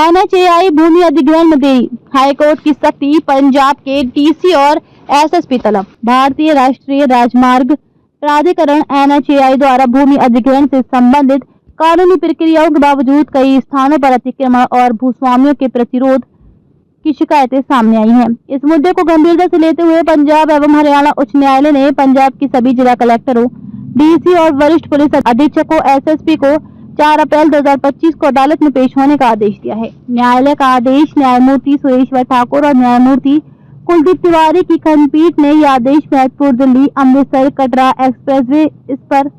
NHAI भूमि अधिग्रहण में देरी, हाईकोर्ट की सख्ती, पंजाब के डीसी और एसएसपी तलब। भारतीय राष्ट्रीय राजमार्ग प्राधिकरण NHAI द्वारा भूमि अधिग्रहण से संबंधित कानूनी प्रक्रियाओं के बावजूद कई स्थानों पर अतिक्रमण और भूस्वामियों के प्रतिरोध की शिकायतें सामने आई हैं। इस मुद्दे को गंभीरता से लेते हुए पंजाब एवं हरियाणा उच्च न्यायालय ने पंजाब की सभी जिला कलेक्टरों, डीसी और वरिष्ठ पुलिस अधीक्षकों एसएसपी को 4 अप्रैल 2025 को अदालत में पेश होने का आदेश दिया है। न्यायालय का आदेश न्यायमूर्ति सुरेश्वर ठाकुर और न्यायमूर्ति कुलदीप तिवारी की खंडपीठ ने यह आदेश महतपुर दिल्ली अमृतसर कटरा एक्सप्रेसवे इस पर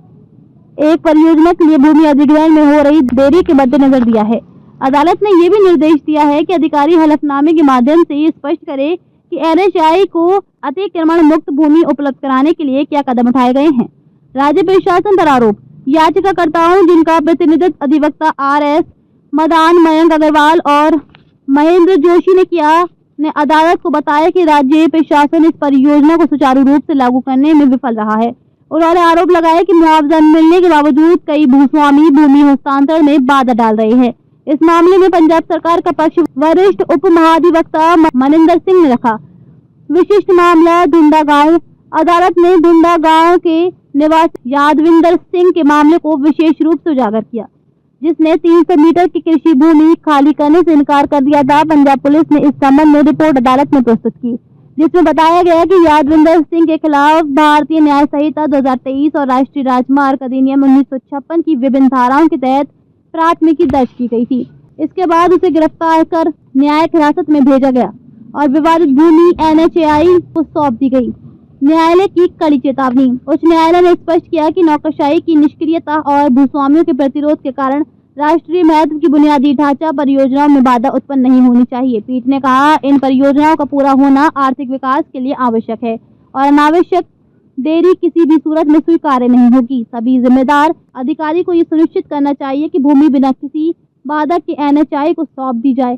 एक परियोजना के लिए भूमि अधिग्रहण में हो रही देरी के मद्देनजर दिया है। अदालत ने यह भी निर्देश दिया है कि अधिकारी हलफनामे के माध्यम से स्पष्ट करे कि NHAI को अतिक्रमण मुक्त भूमि उपलब्ध कराने के लिए क्या कदम उठाए गए हैं। राज्य प्रशासन पर आरोप, याचिकाकर्ताओं जिनका प्रतिनिधित्व अधिवक्ता RS मदान, मयंक अग्रवाल और महेंद्र जोशी ने किया, ने अदालत को बताया कि राज्य प्रशासन इस परियोजना को सुचारू रूप से लागू करने में विफल रहा है। उन्होंने आरोप लगाया कि मुआवजा मिलने के बावजूद कई भूस्वामी भूमि हस्तांतरण में बाधा डाल रहे हैं। इस मामले में पंजाब सरकार का पक्ष वरिष्ठ उप महाधिवक्ता मनिंदर सिंह ने रखा। विशिष्ट मामला धुंडा गांव। अदालत ने धुंडा गांव के निवासी यादविंदर सिंह के मामले को विशेष रूप से उजागर किया, जिसने 300 मीटर की कृषि भूमि खाली करने से इनकार कर दिया था। पंजाब पुलिस ने इस संबंध में रिपोर्ट अदालत में प्रस्तुत की, जिसमें बताया गया कि यादविंदर सिंह के खिलाफ भारतीय न्याय संहिता 2023 और राष्ट्रीय राजमार्ग अधिनियम 1956 की विभिन्न धाराओं के तहत प्राथमिकी दर्ज की गई थी। इसके बाद उसे गिरफ्तार कर न्यायिक हिरासत में भेजा गया और विवादित भूमि NHAI को सौंप दी गई। न्यायालय की कड़ी चेतावनी। उच्च न्यायालय ने स्पष्ट किया कि नौकरशाही की निष्क्रियता और भूस्वामियों के प्रतिरोध के कारण राष्ट्रीय महत्व की बुनियादी ढांचा परियोजनाओं में बाधा उत्पन्न नहीं होनी चाहिए। पीठ ने कहा, इन परियोजनाओं का पूरा होना आर्थिक विकास के लिए आवश्यक है और अनावश्यक देरी किसी भी सूरत में स्वीकार्य नहीं होगी। सभी जिम्मेदार अधिकारी को ये सुनिश्चित करना चाहिए कि भूमि बिना किसी बाधा के NHAI को सौंप दी जाए।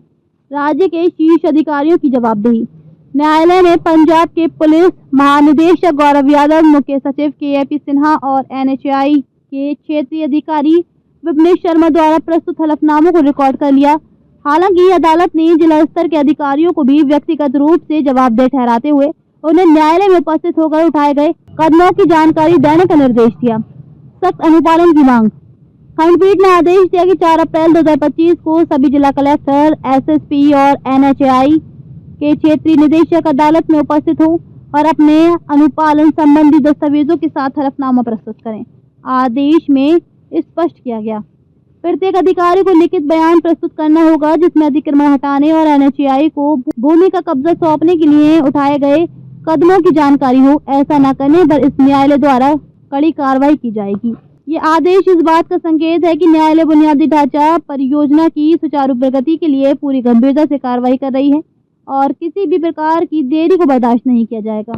राज्य के शीर्ष अधिकारियों की जवाबदेही। न्यायालय ने पंजाब के पुलिस महानिदेशक गौरव यादव, मुख्य सचिव KAP सिन्हा और NHAI के क्षेत्रीय अधिकारी विपनेश शर्मा द्वारा प्रस्तुत हलफनामों को रिकॉर्ड कर लिया। हालांकि अदालत ने जिला स्तर के अधिकारियों को भी व्यक्तिगत रूप से जवाबदेह ठहराते हुए उन्हें न्यायालय में उपस्थित होकर उठाए गए कदमों की जानकारी देने का निर्देश दिया। सख्त अनुपालन की मांग। खंडपीठ ने आदेश दिया कि 4 अप्रैल 2025 को सभी जिला कलेक्टर, SSP और NHAI के क्षेत्रीय निदेशक अदालत में उपस्थित हों और अपने अनुपालन संबंधी दस्तावेजों के साथ हलफनामा प्रस्तुत करें। आदेश में स्पष्ट किया गया, प्रत्येक अधिकारी को लिखित बयान प्रस्तुत करना होगा जिसमें अतिक्रमण हटाने और NHAI को भूमि का कब्जा सौंपने के लिए उठाए गए कदमों की जानकारी हो। ऐसा न करने पर इस न्यायालय द्वारा कड़ी कार्रवाई की जाएगी। ये आदेश इस बात का संकेत है कि न्यायालय बुनियादी ढांचा परियोजना की सुचारू प्रगति के लिए पूरी गंभीरता से कार्रवाई कर रही है और किसी भी प्रकार की देरी को बर्दाश्त नहीं किया जाएगा।